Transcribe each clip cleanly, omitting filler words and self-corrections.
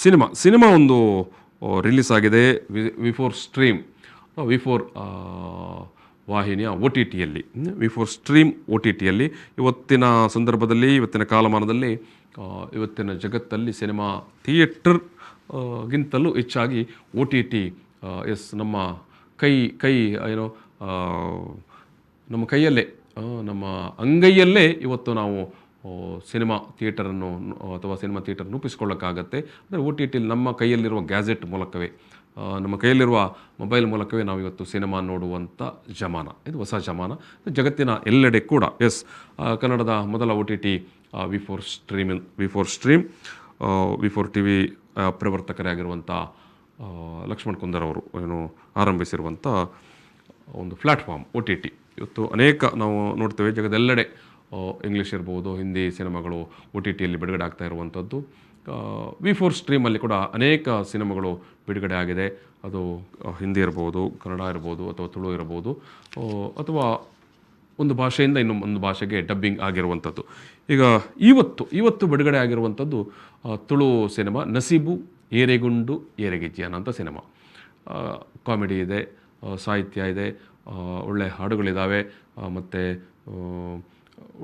Cinema ಒಂದು release ಆಗಿದೆ ವಿ4 stream, ವಿ4 ವಾಹಿನಿಯ OTTಯಲ್ಲಿ, ವಿ4 ಸ್ಟ್ರೀಮ್ OTTಯಲ್ಲಿ. ಇವತ್ತಿನ ಸಂದರ್ಭದಲ್ಲಿ, ಇವತ್ತಿನ ಕಾಲಮಾನದಲ್ಲಿ, ಇವತ್ತಿನ ಜಗತ್ತಲ್ಲಿ ಸಿನಿಮಾ ಥಿಯೇಟರ್ ಗಿಂತಲೂ ಹೆಚ್ಚಾಗಿ OTT ನಮ್ಮ ಕೈ ಏನೋ ನಮ್ಮ ಕೈಯಲ್ಲೇ, ನಮ್ಮ ಅಂಗೈಯಲ್ಲೇ ಇವತ್ತು ನಾವು ಸಿನಿಮಾ ಥಿಯೇಟರನ್ನು ಅಥವಾ ಸಿನಿಮಾ ಥಿಯೇಟರ್ ರೂಪಿಸ್ಕೊಳ್ಳೋಕ್ಕಾಗತ್ತೆ. ಅಂದರೆ OTTಲಿ ನಮ್ಮ ಕೈಯಲ್ಲಿರುವ ಗ್ಯಾಜೆಟ್ ಮೂಲಕವೇ, ನಮ್ಮ ಕೈಯಲ್ಲಿರುವ ಮೊಬೈಲ್ ಮೂಲಕವೇ ನಾವು ಇವತ್ತು ಸಿನಿಮಾ ನೋಡುವಂಥ ಜಮಾನ. ಇದು ಹೊಸ ಜಮಾನ, ಜಗತ್ತಿನ ಎಲ್ಲೆಡೆ ಕೂಡ. ಕನ್ನಡದ ಮೊದಲ OTT ವಿ4 ಸ್ಟ್ರೀಮ್, ವಿ4 TV ಪ್ರವರ್ತಕರಾಗಿರುವಂಥ ಲಕ್ಷ್ಮಣ್ ಕುಂದರ್ ಅವರು ಆರಂಭಿಸಿರುವಂಥ ಒಂದು ಪ್ಲ್ಯಾಟ್ಫಾರ್ಮ್ OTT. ಇವತ್ತು ಅನೇಕ ನಾವು ನೋಡ್ತೇವೆ, ಜಗದೆಲ್ಲೆಡೆ ಇಂಗ್ಲೀಷ್ ಇರ್ಬೋದು, ಹಿಂದಿ ಸಿನಿಮಾಗಳು OTTಯಲ್ಲಿ ಬಿಡುಗಡೆ ಆಗ್ತಾ ಇರುವಂಥದ್ದು. ವಿ4 ಸ್ಟ್ರೀಮಲ್ಲಿ ಕೂಡ ಅನೇಕ ಸಿನಿಮಾಗಳು ಬಿಡುಗಡೆ ಆಗಿದೆ. ಅದು ಹಿಂದಿ ಇರ್ಬೋದು, ಕನ್ನಡ ಇರ್ಬೋದು, ಅಥವಾ ತುಳು ಇರ್ಬೋದು, ಅಥವಾ ಒಂದು ಭಾಷೆಯಿಂದ ಇನ್ನೊಂದು ಭಾಷೆಗೆ ಡಬ್ಬಿಂಗ್ ಆಗಿರುವಂಥದ್ದು. ಈಗ ಇವತ್ತು ಬಿಡುಗಡೆ ಆಗಿರುವಂಥದ್ದು ತುಳು ಸಿನಿಮಾ ನಸೀಬು ಏರೆಗುಂಡು ಏರೆಗೆಜ್ಜಿ ಅನ್ನೋಂಥ ಸಿನಿಮಾ. ಕಾಮಿಡಿ ಇದೆ, ಸಾಹಿತ್ಯ ಇದೆ, ಒಳ್ಳೆ ಹಾಡುಗಳಿದ್ದಾವೆ, ಮತ್ತು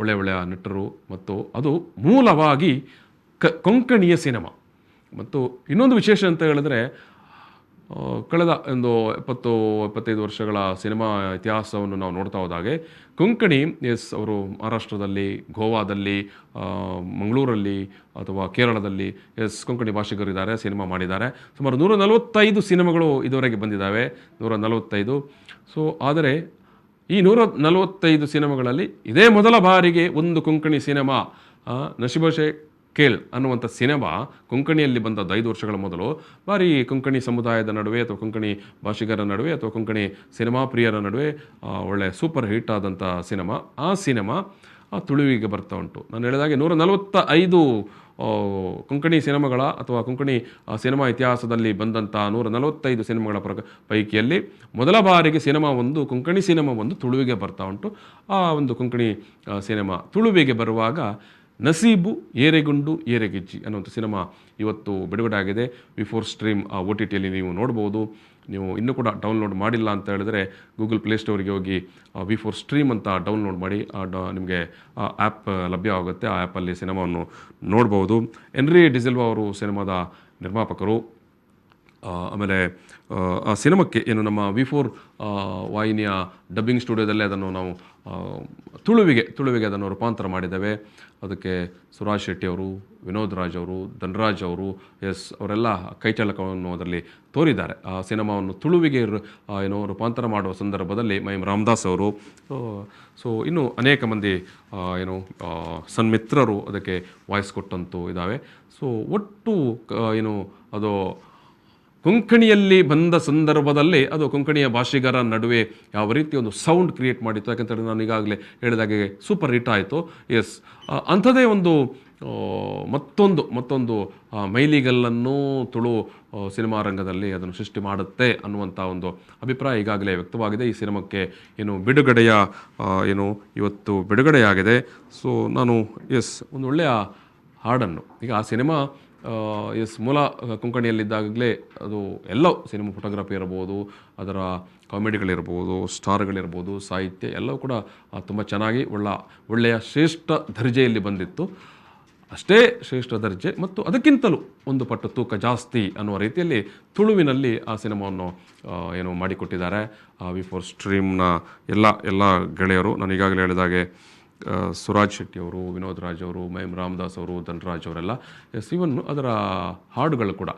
ಒಳ್ಳೆಯ ನಟರು, ಮತ್ತು ಅದು ಮೂಲವಾಗಿ ಕೊಂಕಣಿಯ ಸಿನಿಮಾ. ಮತ್ತು ಇನ್ನೊಂದು ವಿಶೇಷ ಅಂತ ಹೇಳಿದ್ರೆ, ಕಳೆದ ಒಂದು 20-25 ವರ್ಷಗಳ ಸಿನಿಮಾ ಇತಿಹಾಸವನ್ನು ನಾವು ನೋಡ್ತಾ ಹೋದಾಗೆ ಕೊಂಕಣಿ ಅವರು ಮಹಾರಾಷ್ಟ್ರದಲ್ಲಿ, ಗೋವಾದಲ್ಲಿ, ಮಂಗಳೂರಲ್ಲಿ ಅಥವಾ ಕೇರಳದಲ್ಲಿ ಕೊಂಕಣಿ ಭಾಷಿಗರಿದ್ದಾರೆ, ಸಿನಿಮಾ ಮಾಡಿದ್ದಾರೆ. ಸುಮಾರು 145 ಸಿನಿಮಾಗಳು ಇದುವರೆಗೆ ಬಂದಿದ್ದಾವೆ, 145. ಆದರೆ ಈ 145 ಸಿನಿಮಾಗಳಲ್ಲಿ ಇದೇ ಮೊದಲ ಬಾರಿಗೆ ಒಂದು ಕೊಂಕಣಿ ಸಿನಿಮಾ, ನಶಿಬೋಶೆ ಕೇಳ್ ಅನ್ನುವಂಥ ಸಿನಿಮಾ ಕೊಂಕಣಿಯಲ್ಲಿ ಬಂದದ್ದು 5 ವರ್ಷಗಳ ಮೊದಲು. ಬಾರಿ ಕೊಂಕಣಿ ಸಮುದಾಯದ ನಡುವೆ, ಅಥವಾ ಕೊಂಕಣಿ ಭಾಷಿಗರ ನಡುವೆ, ಅಥವಾ ಕೊಂಕಣಿ ಸಿನಿಮಾ ಪ್ರಿಯರ ನಡುವೆ ಒಳ್ಳೆ ಸೂಪರ್ ಹಿಟ್ ಆದಂಥ ಸಿನಿಮಾ. ಆ ಸಿನಿಮಾ ತುಳುವಿಗೆ ಬರ್ತಾ ಉಂಟು. ನಾನು ಹೇಳಿದಾಗೆ 145 ಕೊಂಕಣಿ ಸಿನಿಮಾಗಳ, ಅಥವಾ ಕೊಂಕಣಿ ಸಿನಿಮಾ ಇತಿಹಾಸದಲ್ಲಿ ಬಂದಂಥ 145 ಸಿನಿಮಾಗಳ ಪೈಕಿಯಲ್ಲಿ ಮೊದಲ ಬಾರಿಗೆ ಕೊಂಕಣಿ ಸಿನಿಮಾ ಒಂದು ತುಳುವಿಗೆ ಬರ್ತಾ ಉಂಟು. ಆ ಒಂದು ಕೊಂಕಣಿ ಸಿನಿಮಾ ತುಳುವಿಗೆ ಬರುವಾಗ ನಸೀಬು ಏರೆಗುಂಡು ಏರೆಗೆಜ್ಜಿ ಅನ್ನುವಂಥ ಸಿನಿಮಾ ಇವತ್ತು ಬಿಡುಗಡೆ ಆಗಿದೆ. ವಿ4 ಸ್ಟ್ರೀಮ್ OTTಯಲ್ಲಿ ನೀವು ನೋಡ್ಬೋದು. ನೀವು ಇನ್ನೂ ಕೂಡ ಡೌನ್ಲೋಡ್ ಮಾಡಿಲ್ಲ ಅಂತ ಹೇಳಿದ್ರೆ ಗೂಗಲ್ ಪ್ಲೇಸ್ಟೋರಿಗೆ ಹೋಗಿ ವಿ4 ಸ್ಟ್ರೀಮ್ ಅಂತ ಡೌನ್ಲೋಡ್ ಮಾಡಿ, ನಿಮಗೆ ಆ ಆ್ಯಪ್ ಲಭ್ಯವಾಗುತ್ತೆ. ಆ ಆ್ಯಪಲ್ಲಿ ಸಿನಿಮಾವನ್ನು ನೋಡ್ಬೋದು. ಎನ್ರಿ ಡಿಸಿಲ್ವಾ ಅವರು ಸಿನಿಮಾದ ನಿರ್ಮಾಪಕರು. ಆಮೇಲೆ ಆ ಸಿನಿಮಾಕ್ಕೆ ನಮ್ಮ ವಿ4 ವಾಹಿನಿಯ ಡಬ್ಬಿಂಗ್ ಸ್ಟುಡಿಯೋದಲ್ಲೇ ಅದನ್ನು ನಾವು ತುಳುವಿಗೆ ಅದನ್ನು ರೂಪಾಂತರ ಮಾಡಿದ್ದೇವೆ. ಅದಕ್ಕೆ ಸುರಾಜ್ ಶೆಟ್ಟಿ ಅವರು, ವಿನೋದ್ ರಾಜ್ ಅವರು, ಧನ್ರಾಜ್ ಅವರು, ಅವರೆಲ್ಲ ಕೈಚಳಕವನ್ನು ಅದರಲ್ಲಿ ತೋರಿದ್ದಾರೆ. ಆ ಸಿನಿಮಾವನ್ನು ತುಳುವಿಗೆ ರೂಪಾಂತರ ಮಾಡುವ ಸಂದರ್ಭದಲ್ಲಿ ಮೈಮ್ ರಾಮದಾಸ್ ಅವರು, ಇನ್ನೂ ಅನೇಕ ಮಂದಿ ಸನ್ಮಿತ್ರರು ಅದಕ್ಕೆ ವಾಯ್ಸ್ ಕೊಟ್ಟಂತೂ ಇದ್ದಾವೆ. ಒಟ್ಟು ಅದು ಕೊಂಕಣಿಯಲ್ಲಿ ಬಂದ ಸಂದರ್ಭದಲ್ಲಿ ಅದು ಕೊಂಕಣಿಯ ಭಾಷಿಗರ ನಡುವೆ ಯಾವ ರೀತಿ ಒಂದು ಸೌಂಡ್ ಕ್ರಿಯೇಟ್ ಮಾಡಿತ್ತು. ಯಾಕಂತೇಳಿ ನಾನು ಈಗಾಗಲೇ ಹೇಳಿದಾಗೆ ಸೂಪರ್ ಹಿಟ್ ಆಯಿತು. ಅಂಥದ್ದೇ ಒಂದು ಮತ್ತೊಂದು ಮೈಲಿಗಲ್ಲನ್ನು ತುಳು ಸಿನಿಮಾ ರಂಗದಲ್ಲಿ ಅದನ್ನು ಸೃಷ್ಟಿ ಮಾಡುತ್ತೆ ಅನ್ನುವಂಥ ಒಂದು ಅಭಿಪ್ರಾಯ ಈಗಾಗಲೇ ವ್ಯಕ್ತವಾಗಿದೆ. ಈ ಸಿನಿಮಾಕ್ಕೆ ಬಿಡುಗಡೆಯ ಇವತ್ತು ಬಿಡುಗಡೆಯಾಗಿದೆ. ನಾನು ಒಂದು ಒಳ್ಳೆಯ ಹಾಡನ್ನು, ಈಗ ಆ ಸಿನಿಮಾ ಮೂಲ ಕೊಂಕಣಿಯಲ್ಲಿದ್ದಾಗಲೇ ಅದು ಎಲ್ಲವೂ ಸಿನಿಮಾ ಫೋಟೋಗ್ರಫಿ ಇರ್ಬೋದು, ಅದರ ಕಾಮಿಡಿಗಳಿರ್ಬೋದು, ಸ್ಟಾರ್ಗಳಿರ್ಬೋದು, ಸಾಹಿತ್ಯ ಎಲ್ಲವೂ ಕೂಡ ತುಂಬ ಚೆನ್ನಾಗಿ ಒಳ್ಳೆಯ ಶ್ರೇಷ್ಠ ದರ್ಜೆಯಲ್ಲಿ ಬಂದಿತ್ತು. ಅಷ್ಟೇ ಶ್ರೇಷ್ಠ ದರ್ಜೆ ಮತ್ತು ಅದಕ್ಕಿಂತಲೂ ಒಂದು ಪಟ್ಟು ತೂಕ ಜಾಸ್ತಿ ಅನ್ನುವ ರೀತಿಯಲ್ಲಿ ತುಳುವಿನಲ್ಲಿ ಆ ಸಿನಿಮಾವನ್ನು ಮಾಡಿಕೊಟ್ಟಿದ್ದಾರೆ ವಿ4 ಸ್ಟ್ರೀಮ್ನ ಎಲ್ಲ ಗೆಳೆಯರು. ನಾನು ಈಗಾಗಲೇ ಹೇಳಿದಾಗೆ ಸುರಾಜ್ ಶೆಟ್ಟಿ ಅವರು, ವಿನೋದ್ ರಾಜ್ ಅವರು, ಮೈಮ್ ರಾಮದಾಸ್ ಅವರು, ಧನ್ರಾಜ್ ಅವರೆಲ್ಲ ಇವನ್ನು ಅದರ ಹಾಡುಗಳು ಕೂಡ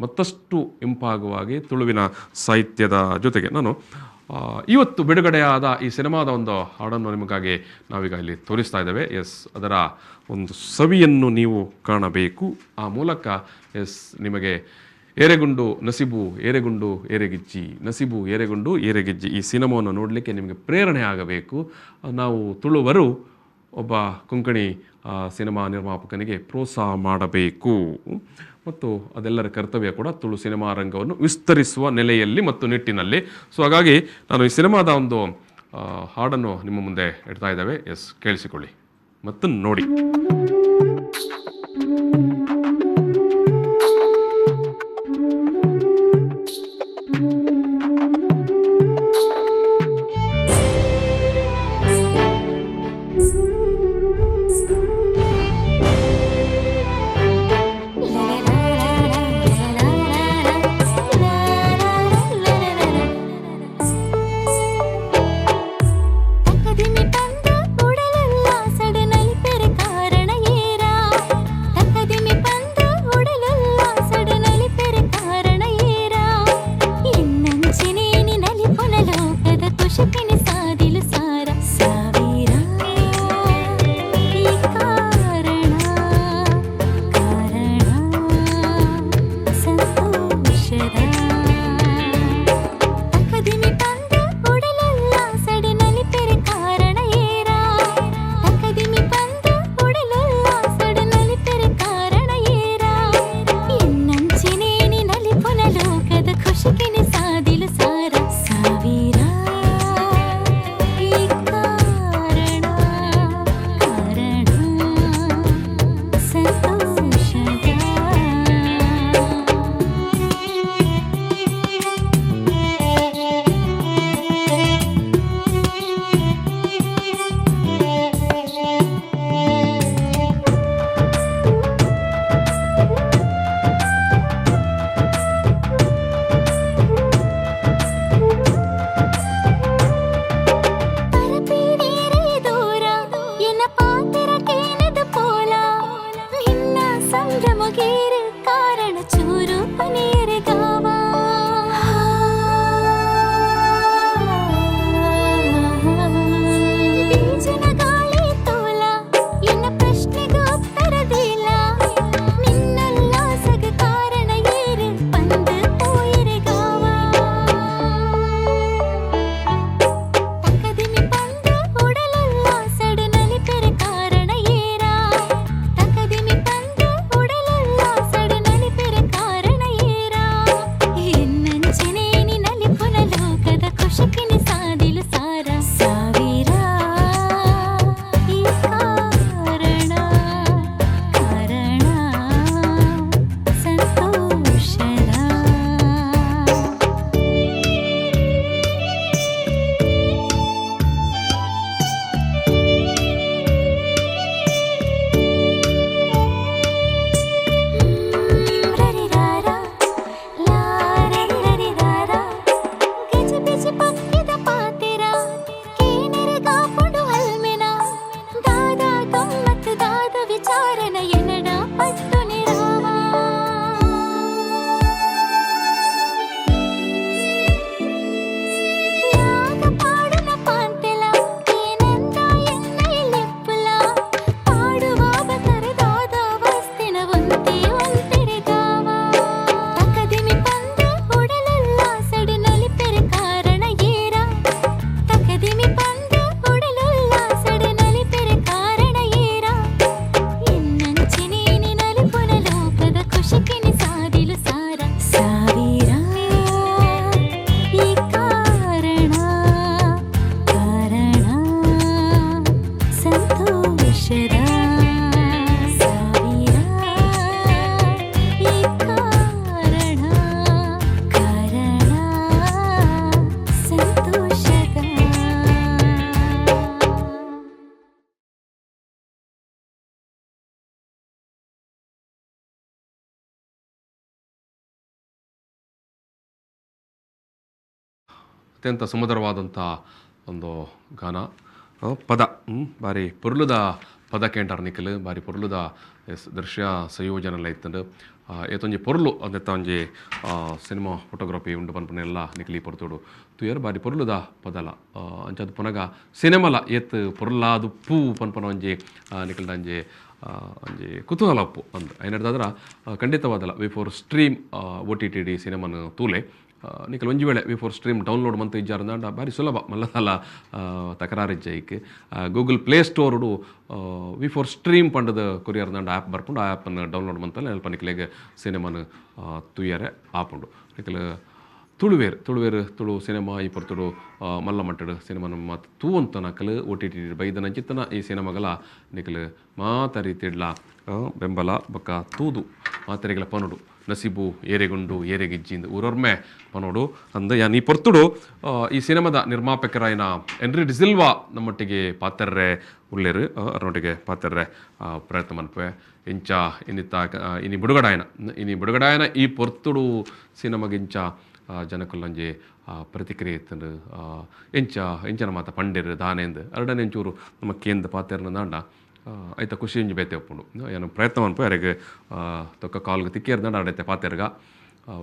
ಮತ್ತಷ್ಟು ಇಂಪಾಗುವಾಗಿ ತುಳುವಿನ ಸಾಹಿತ್ಯದ ಜೊತೆಗೆ ನಾನು ಇವತ್ತು ಬಿಡುಗಡೆಯಾದ ಈ ಸಿನಿಮಾದ ಒಂದು ಹಾಡನ್ನು ನಿಮಗಾಗಿ ನಾವೀಗ ಇಲ್ಲಿ ತೋರಿಸ್ತಾ ಇದ್ದೇವೆ. ಅದರ ಒಂದು ಸವಿಯನ್ನು ನೀವು ಕಾಣಬೇಕು. ಆ ಮೂಲಕ ನಿಮಗೆ ನಸೀಬು ಏರೆಗುಂಡು ಏರೆಗೆಜ್ಜಿ ಈ ಸಿನಿಮಾವನ್ನು ನೋಡಲಿಕ್ಕೆ ನಿಮಗೆ ಪ್ರೇರಣೆ ಆಗಬೇಕು. ನಾವು ತುಳುವರು ಒಬ್ಬ ಕೊಂಕಣಿ ಸಿನಿಮಾ ನಿರ್ಮಾಪಕನಿಗೆ ಪ್ರೋತ್ಸಾಹ ಮಾಡಬೇಕು ಮತ್ತು ಅದೆಲ್ಲರ ಕರ್ತವ್ಯ ಕೂಡ ತುಳು ಸಿನಿಮಾ ರಂಗವನ್ನು ವಿಸ್ತರಿಸುವ ನೆಲೆಯಲ್ಲಿ ಮತ್ತು ನಿಟ್ಟಿನಲ್ಲಿ. ಹಾಗಾಗಿ ನಾನು ಈ ಸಿನಿಮಾದ ಒಂದು ಹಾಡನ್ನು ನಿಮ್ಮ ಮುಂದೆ ಇಡ್ತಾ ಇದ್ದೇವೆ. ಕೇಳಿಸಿಕೊಳ್ಳಿ ಮತ್ತು ನೋಡಿ. ಅತ್ಯಂತ ಸುಮಧುರವಾದಂಥ ಒಂದು ಗಾನ ಪದ ಬಾರಿ ಪೊರ್ಲುದ ಪದ ಕೇಂಟಾರ ನಿಖಲ್ ಬಾರಿ ಪೊರ್ಲುದ ದೃಶ್ಯ ಸಂಯೋಜನೆಲ್ಲ ಇತ್ತಂಡು ಏತೊಂಜಿ ಪೊರ್ಲು ಅಂದೆತ್ತ ಒಂಜಿ ಸಿನಿಮಾ ಫೋಟೋಗ್ರಫಿ ಉಂಡು ಪನ್ಪನೆಲ್ಲ ನಿಖಲಿ ಪೊರ್ತುಡು ತುಯರ್ ಬಾರಿ ಪೊರ್ಲುದ ಪದಲ ಅಂಚದು ಪುನಗ ಸಿನಿಮಲ ಏತ್ ಪೊರ್ಲಾದು ಪೂ ಪನ್ಪನ ಒಂಜಿ ನಿಖಲ್ಡ ಒಂಜಿ ಒಂಜಿ ಕುತೂಹಲ ಉಪ್ಪು ಅಂದು ಐನಡ್ದಾದ್ರೆ ಖಂಡಿತವಾದಲ್ಲ ಬಿಫೋರ್ ಸ್ಟ್ರೀಮ್ OTT ಸಿನಿಮಾನ ತೂಲೆ ನಿಖಲ್ ಒಂಜಿ ವೇಳೆ ಬಿಫೋರ್ ಸ್ಟ್ರೀಮ್ ಡೌನ್ಲೋಡ್ ಮಂತ್ ಇಜ್ಜಾರಂದ ಬಾರಿ ಸುಲಭ ಮಲ್ಲದಲ್ಲ ತಕರಾರಿಜ್ಜೈಕ್ ಗೂಗಲ್ ಪ್ಲೇ ಸ್ಟೋರ್ಡು ಬಿಫೋರ್ ಸ್ಟ್ರೀಮ್ ಪಂಡದ ಕೊರಿಯರ್ದಂಡ ಆ್ಯಪ್ ಬರ್ಕೊಂಡು ಆ ಆ್ಯಪನ್ನು ಡೌನ್ಲೋಡ್ ಮಂತಲ್ಲ ನೆಲ್ಪ ನಿಖಲೆಗೆ ಸಿನಿಮಾನ ತುಯ್ಯರೆ ಆಪುಂಡು ನಿಖಲ್ ತುಳು ಸಿನಿಮಾ ಈ ಪೊರ್ತುಡು ಮಲ್ಲ ಮಟ್ಟಡು ಸಿನಿಮಾನ ಮಾತು ತೂವಂತ ನಕಲು OTT ಬೈದನ ಚಿತ್ತನ ಈ ಸಿನಿಮಾಗಲ ನಿಖಲು ಮಾತರಿತಿಡ್ಲ ಬೆಂಬಲ ಬೊಕ್ಕ ತೂದು ಮಾತರಿಗಳ ಪನುಡು ನಸೀಬು ಏರೆಗುಂಡು ಏರೆಗಿಜ್ಜಿಂದು ಊರೊರ್ಮೆ ಪನೋಡು ಅಂದ ಯಾನ್ ಈ ಪೊರ್ತುಡು ಈ ಸಿನಿಮಾದ ನಿರ್ಮಾಪಕರಾಯಿನ ಎನ್ರಿ ಡಿಸಿಲ್ವಾ ನಮ್ಮೊಟ್ಟಿಗೆ ಪಾತ್ರರೆ ಉಳ್ಳೇರು ಅವರೊಟ್ಟಿಗೆ ಪಾತ್ರರೆ ಪ್ರಯತ್ನ ಮನ್ಪೆ ಇಂಚ ಇನ್ನಿತ್ತ ಇನಿ ಬಿಡುಗಡಾಯನ ಈ ಪೊರ್ತುಡು ಸಿನಿಮಾಗಿಂಚ ಜನಕಲ್ಲೊಂಜಿ ಪ್ರತಿಕ್ರಿಯೆ ಇತ್ತಂಡು ಎಂಚನ ಮಾತ ಪಂಡಿರು ದಾನೆಂದು ಎರಡನೇ ಒಂಚೂರು ನಮ್ಮ ಕೇಂದ್ರ ಪಾತ್ರನ ದಾಂಡ ಐತ ಖುಷಿ ಇಂಜಿ ಬೇತೆ ಒಪ್ಪುಂಡು ಏನು ಪ್ರಯತ್ನ ಮನ್ಪು ಯಾರಿಗೆ ತೊಕ್ಕ ಕಾಲ್ಗೆ ತಿಕ್ಕಿರ್ದಂಡ ಆಡೈತೆ ಪಾತೆರ್ಗ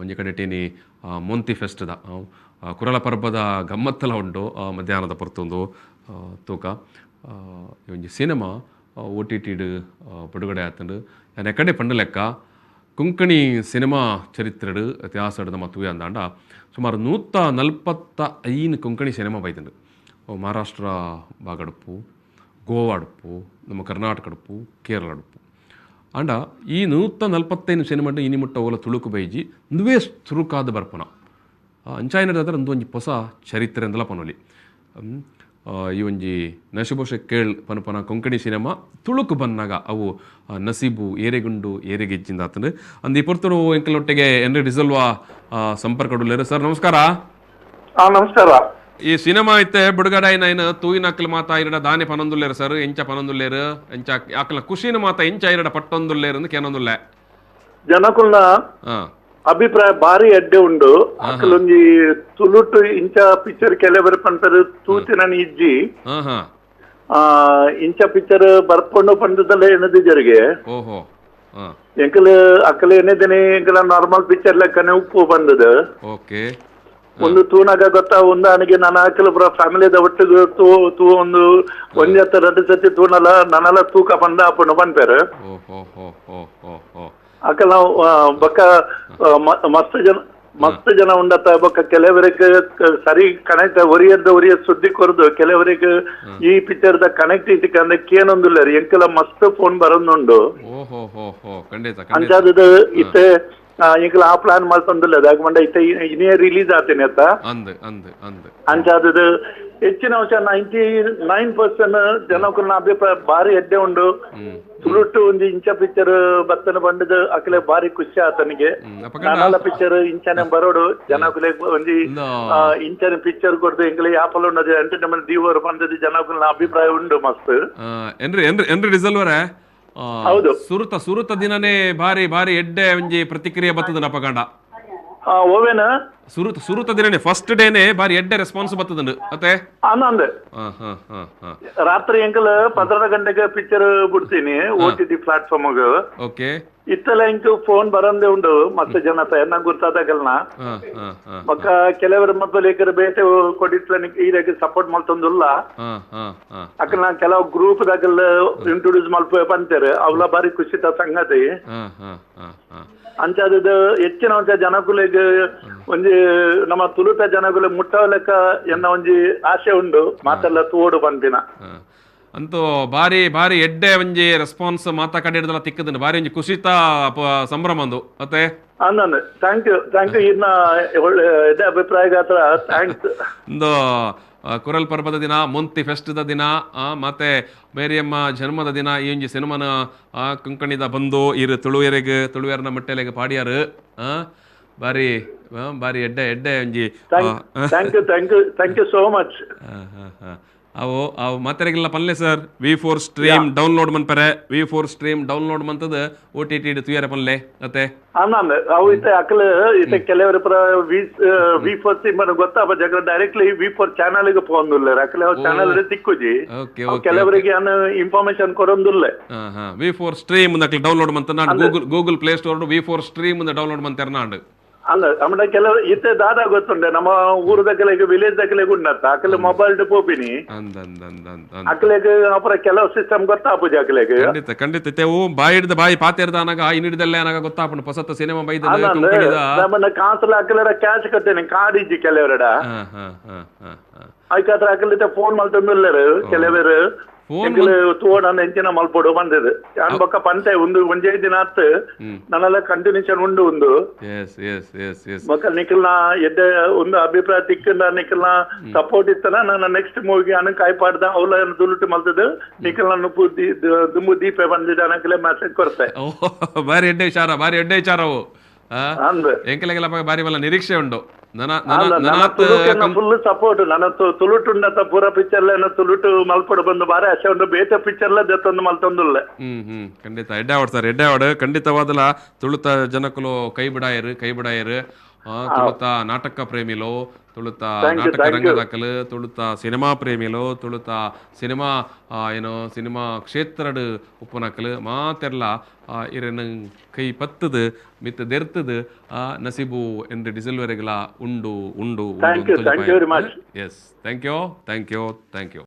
ಒಂಜಿ ಕಡೆ ಟೀನಿ ಮೊಂತಿ ಫೆಸ್ಟ್ದ ಕುರಲ ಪರ್ಬದ ಗಮ್ಮತ್ತೆಲ್ಲ ಉಂಟು ಮಧ್ಯಾಹ್ನದ ಪೊರ್ತೊಂದು ತೂಕ ಒಂಜಿ ಸಿನಿಮಾ OTT ಬಿಡುಗಡೆ ಆತಂಡು ನಾನು ಎಕಡೆ ಪಂಡು ಲೆಕ್ಕ ಕೊಂಕಣಿ ಸಿನಿಮಾ ಚರಿತ್ರೆಡು ಇತಿಹಾಸಡು ನಮ್ಮ ತೂಯ ಅಂದಾಂಡ ಸುಮಾರು 145 ಕೊಂಕಣಿ ಸಿನಿಮಾ ಬೈತಂಡು ಮಹಾರಾಷ್ಟ್ರ ಬಾಗಡುಪ್ಪು ಗೋವಾ ಅಡುಪ್ಪು ನಮ್ಮ ಕರ್ನಾಟಕ ಅಡುಪ್ಪು ಕೇರಳ ಅಡುಪ್ಪು ಅಂಡ ಈ 145 ಸಿನಿಮಾ ಇನಿ ಮುಟ್ಟ ಓಲ ತುಳುಕು ಬೈಜಿ ನುವೇ ತುರುಕಾದ ಬರ್ಪುನ ಅಂಚಾಯಿನದಾದ್ರೆ ಒಂದೊಂಜಿ ಹೊಸ ಚರಿತ್ರೆ ಅಂದಲ ಪನೊಲಿ ಈ ಒಂಜಿ ನಶಿಬೋಷ ಕೇಳ್ ಪನಪನ ಕೊಂಕಣಿ ಸಿನಿಮಾ ತುಳುಕು ಬನ್ನಾಗ ಅವು ನಸೀಬು ಏರೆಗುಂಡು ಏರೆಗೆಜ್ಜಿಂದ ಆತಂದು ಅಂದು ಈ ಪೊರ್ತರು ಎಂಕಲೊಟ್ಟಿಗೆ ಎನ್ರಿ ಡಿಸಲ್ವಾ ಸಂಪರ್ಕಡುಲ್ಲೇರು ಸರ್ ನಮಸ್ಕಾರ. ನಮಸ್ಕಾರ. ಈ ಸಿನಿಮಾ ಐತೆ ಬಿಡುಗಡೆ ನೈನ್ ತೂಯಿನ ಅಕ್ಕಲ ಮಾತ ಇರಡ ದಾನೆ ಪನೊಂದುಲ್ಲೇರು ಸರ್ ಎಂಚ ಪನೊಂದುಲ್ಲೇರು ಎಂಚ ಅಕ್ಕಲ ಖುಷಿನ ಮಾತ ಎಂಚ ಇರಡ ಪಟ್ಟೊಂದುಲ್ಲೇರು ಅಂತ ಕೇನೊಂದುಲ್ಲೆ ಜನಕುಲ್ನ ಅಭಿಪ್ರಾಯ ಬಾರಿ ಎಡ್ಡೆ ಉಂಡು ಅಕ್ಕಲೊಂಜಿ ತುಳುಟು ಇಂಚ ಪಿಕ್ಚರ್ ಕೆಲವರು ಪಂತರು ತೂತಿನ ಇಜ್ಜಿ ಇಂಚ ಪಿಕ್ಚರ್ ಬರ್ಕೊಂಡು ಪಂಡದಲ್ಲ ಎನ್ನದು ಜರಿಗೆ ಎಂಕಲ್ ಅಕ್ಕಲ ಎನ್ನೆದೇನೆ ಎಂಕಲ ನಾರ್ಮಲ್ ಪಿಕ್ಚರ್ ಲೆಕ್ಕನೆ ಉಪ್ಪು ಬಂದದ ಒಂದು ತೂನಾಗ ಗೊತ್ತಾ ಒಂದು ನನಗೆ ನನ್ನ ಅಕ್ಕಲ ಪುರ ಫ್ಯಾಮಿಲಿದ ಒಟ್ಟಿಗೆ ತೂ ಒಂದು ಒಂಜತ್ತ 2 ಸತಿ ತೂನಲ್ಲ ನನ್ನಲ್ಲ ತೂಕ ಬಂದ ಅಪ್ಪನ ಬಂದ್ಪೇರು ಅಕ್ಕಲ ಬೊಕ್ಕ ಮಸ್ತ್ ಜನ ಉಂಡತ್ತ ಬೊಕ್ಕ ಕೆಲವರಿಗೆ ಸರಿ ಕನೆಕ್ಟ್ ಒರಿಯ ಸುದ್ದಿ ಕೊರದು ಕೆಲವರಿಗೆ ಈ ಪಿಕ್ಚರ್ದ ಕನೆಕ್ಟಿವಿಟಿ ಅಂದ್ರೆ ಕೇನೊಂದಿಲ್ಲ ರೀ ಎಂಕಲ ಮಸ್ತ್ ಫೋನ್ ಬರೋದುಂಡು ಅಂಚಾದ ಇತ್ತೆ ಎಂಕಲ ಆ ಪ್ಲಾನ್ ಮಾಡ್ತಂದಿಲ್ಲ ಅದಾಗಮಂಡ ಇತ್ತೆ ಇನ್ನೇ ರಿಲೀಸ್ ಆತೇನೆ ಅತ್ತ ಅಂಚಾದ ಹೆಚ್ಚಿನ ಅಂಶ 99% ಜನಕಲ್ನ ಅಭಿಪ್ರಾಯ ಬಾರಿ ಎಡ್ಡೆ ಉಂಡು ತುಳುಟು ಒಂದು ಇಂಚ ಪಿಕ್ಚರ್ ಬತ್ತನ ಬಂದದ ಅಕಲೆ ಬಾರಿ ಖುಷಿ ಆತನಿಗೆ ನಾನಾಲ ಪಿಕ್ಚರ್ ಇಂಚನೆ ಬರೋಡು ಜನಕಲೆ ಒಂಜಿ ಇಂಚನೆ ಪಿಕ್ಚರ್ ಕೊಡ್ದು ಎಂಕಲೆ ಯಾಪಲ ಉಂಡದು ಎಂಟರ್ಟೈನ್ಮೆಂಟ್ ದೀವರು ಬಂದದ ಜನಕಲ್ನ ಅಭಿಪ್ರಾಯ ಉಂಡು ಮಸ್ತ್ ಎನ್ರಿ ಡಿಸಲ್ವರೆ ಹೌದು ಸುರುತ ದಿನನೇ ಬಾರಿ ಬಾರಿ ಎಡ್ಡೆ ಒಂಜಿ ಪ್ರತಿಕ್ರಿಯೆ ಬತ್ತದ ನಪಗಂಡ ಓವೇನ ಸುರುತ ದಿನನೇ ಫಸ್ಟ್ ಡೇನೆ ಬಾರಿ ಎಡ್ಡೆ ರೆಸ್ಪಾನ್ಸ್ ಬತ್ತದಂಡು ಅತ್ತೆ ಆನಂದ್ ರಾತ್ರಿ ಎಂಕಲ್ 12 ಗಂಟೆಗೆ ಪಿಕ್ಚರ್ ಬಿಡ್ತೀನಿ OTT ಪ್ಲಾಟ್ಫಾರ್ಮ್ ಓಕೆ ಇತ್ತಲ್ಲ ಇಂಕು ಫೋನ್ ಬರಂದೇ ಉಂಡು ಮತ್ತೆ ಜನತ ಎನ್ನ ಗುರ್ತಾದಾಗಲ್ನ ಮಕ್ಕ ಕೆಲವರು ಮೊದಲೇಕರ ಬೇಟೆ ಕೊಡಿಸ್ಲ ಈದಾಗ ಸಪೋರ್ಟ್ ಮಾಡ್ತಂದುಲ್ಲ ಅಕ್ಕನ ಕೆಲವು ಗ್ರೂಪ್ ದಾಗಲ್ಲ ಇಂಟ್ರೊಡ್ಯೂಸ್ ಮಾಡ್ಪ ಬಂತಾರೆ ಅವಳ ಬಾರಿ ಖುಷಿತ ಸಂಗತಿ ಅಂಚಾದ ಹೆಚ್ಚಿನ ಒಂಚ ಜನಕುಲೆಗೆ ಒಂಜಿ ನಮ್ಮ ತುಳುತ ಜನಕುಲೆ ಮುಟ್ಟ ಲೆಕ್ಕ ಎನ್ನ ಒಂಜಿ ಆಸೆ ಉಂಡು ಮಾತೆಲ್ಲ ತೋಡು ಬಂದಿನ ಅಂತೂ ಬಾರಿ ಬಾರಿ ಎಡ್ಡೆ ಒಂಜಿ ರೆಸ್ಪಾನ್ಸ್ ಮಾತಾ ಕಡೆ ತಿಕ್ಕದ ಬಾರಿ ಒಂಜಿ ಖುಷಿತ ಸಂಭ್ರಮ ಅಂದು ಮತ್ತೆ ಅಂದ ಥ್ಯಾಂಕ್ ಯು ಇನ್ನ ಒಳ್ಳೆ ಎಡ್ಡೆ ಅಭಿಪ್ರಾಯ ಥ್ಯಾಂಕ್ಸ್ ಒಂದು ಕುರಲ್ ಪರ್ಬದ ದಿನ ಮೊಂತಿ ಫೆಸ್ಟ್ದ ದಿನ ಮತ್ತೆ ಮೇರಿಯಮ್ಮ ಜನ್ಮದ ದಿನ ಈ ಒಂಜಿ ಸಿನಿಮಾನ ಕೊಂಕಣಿದ ಬಂದು ಇರು ತುಳುವೆರನ ಮಟ್ಟೆಲೆಗೆ ಪಾಡ್ಯಾರು ಬಾರಿ ಬಾರಿ ಎಡ್ಡೆ ಒಂಜಿ ಥ್ಯಾಂಕ್ ಯು ಸೋ ಮಚ್ ಅವು ಮಾತೆರೆಗಿಲ್ಲ ಪಲ್ಲೆ ಸರ್ V4 ಸ್ಟ್ರೀಮ್ ಡೌನ್ಲೋಡ್ ಮನ್ಪರೆ V4 ಸ್ಟ್ರೀಮ್ ಡೌನ್ಲೋಡ್ ಮಂತದ OTT ತುಯರೆ ಪಲ್ಲೆ ಅತ್ತೆ ಆನಂದ್ ಅವು ಇತ್ತೆ ಅಕಲ್ ಇತ್ತೆ ಕೆಲವರ ಪರ V4 ಸಿಮ್ ಗೊತ್ತಾಪ ಜಗ ಡೈರೆಕ್ಟ್ಲಿ V4 ಚಾನಲ್ ಗೆ ಪೋಂದುಲ್ಲ ಅಕಲ್ ಅವು ಚಾನಲ್ ತಿಕ್ಕುಜಿ ಕೆಲವರಿಗೆ ಅನ್ನ ಇನ್ಫಾರ್ಮೇಶನ್ ಕೊರೊಂದುಲ್ಲ V4 ಸ್ಟ್ರೀಮ್ ನಕಲ್ ಡೌನ್ಲೋಡ್ ಮಂತ ನಾನು Google play store V4 stream download ಮಂತರ ನಾಡು ಅಲ್ಲ ನಮ್ಮ ಕೆಲವು ಇತ್ತೆ ದಾದಾ ಗೊತ್ತುಂಡೆ ನಮ್ಮ ಊರದ ಕೆಲೆಗೆ ವಿಲೇಜ್ ಕೆಲೆಗೆ ಉಂಡತ್ತ ಅಕಲೆ ಮೊಬೈಲ್ ಪೋಪಿನಿ ಅಕಲೆಗೆ ಅಪರ ಕೆಲವು ಸಿಸ್ಟಮ್ ಗೊತ್ತಾಪುಜಿ ಅಕಲೆಗೆ ಖಂಡಿತ ಖಂಡಿತ ತೆವು ಬಾಯಿ ಹಿಡಿದ ಬಾಯಿ ಪಾತೆರ್ದ ಅನಾಗ ಇನ್ನಿಡ್ದಲ್ಲೇ ಅನಾಗ ಗೊತ್ತಾಪುಂಡು ಹೊಸತ ಸಿನಿಮಾ ಬೈದ ನಮ್ಮನ್ನ ಕಾಸಲ ಅಕಲರ ಕ್ಯಾಶ್ ಕಟ್ಟೇನೆ ಕಾಡಿಜ್ಜಿ ಕೆಲವರಡ ಆಯ್ಕಾದ್ರ ಅಕಲಿತ ಫೋನ್ ಮಲ್ತೊಂದುಲ್ಲರು ಕೆಲವರು ತೋಡನ್ನ ಎಂಚಿನ ಮಲ್ಪೊಡು ಬಂದದು ಯಾನ್ ಬೊಕ್ಕ ಪಂತೆ ಒಂದು ಒಂಜೇ ದಿನ ಆತ್ ನನ್ನೆಲ್ಲ ಕಂಟಿನ್ಯೂಷನ್ ಉಂಡು ಒಂದು ಬೊಕ್ಕ ನಿಖಲ್ನ ಎಡ್ಡೆ ಒಂದು ಅಭಿಪ್ರಾಯ ತಿಕ್ಕಂಡ ನಿಖಲ್ನ ಸಪೋರ್ಟ್ ಇತ್ತನ ನನ್ನ ನೆಕ್ಸ್ಟ್ ಮೂವಿಗೆ ಅನ್ನ ಕಾಯ್ಪಾಡ್ದ ಅವಲ ದುಲುಟು ಮಲ್ತದು ನಿಖಲ್ನ ದುಂಬು ದೀಪೆ ಬಂದಿದ್ದ ಅನ್ನಕಲೆ ಮೆಸೇಜ್ ಕೊಡ್ತೆ ಬಾರಿ ಎಡ್ಡೆ ವಿಚಾರವು ಎಂಕೆಲೆಗೆಲ್ಲ ಬಾರಿ ಬಲ್ಲ ನಿರೀಕ್ಷೆ ಉಂಡು ಫುಲ್ ಸಪೋರ್ಟ್ ನನ್ನ ತುಳುಟುಂಡ ಪೂರ ಪಿಕ್ಚರ್ ತುಳುಟು ಮಲ್ಪಡು ಬಂದು ಬಾರಿ ಆಸೆ ಉಂಡು ಬೇತೆ ಪಿಕ್ಚರ್ ದೆತ್ತೊಂದು ಮಲ್ತೊಂದುಲ್ಲ ಖಂಡಿತ ಎಡ್ಡಾವಡ್ ಸರ್ ಎಡ್ಡಾವಡ್ ಖಂಡಿತವಾದಲ ತುಳುತ ಜನಕುಲು ಕೈ ಬಿಡಾಯರು ತುಳುತ ನಾಟಕ ಪ್ರೇಮಿಲು ತುಳುತ ನಾಟಕ ರಂಗದಾಕಲು ತುಳುತ ಸಿನಿಮಾ ಪ್ರೇಮಿಲು ತುಳುತ ಸಿನಿಮಾ ಸಿನಿಮಾ ಕ್ಷೇತ್ರಡ್ ಉಪ್ಪುನಕಲು ಮಾತೆರ್ಲ ಇರನ್ನು ಕೈ ಪತ್ತದು ಮಿತ್ತ ದೆರ್ತದು ನಸೀಬು ಎಂದು ಡಿಸಲ್ವರೆಗಲ ಉಂಡು thank you very much yes thank you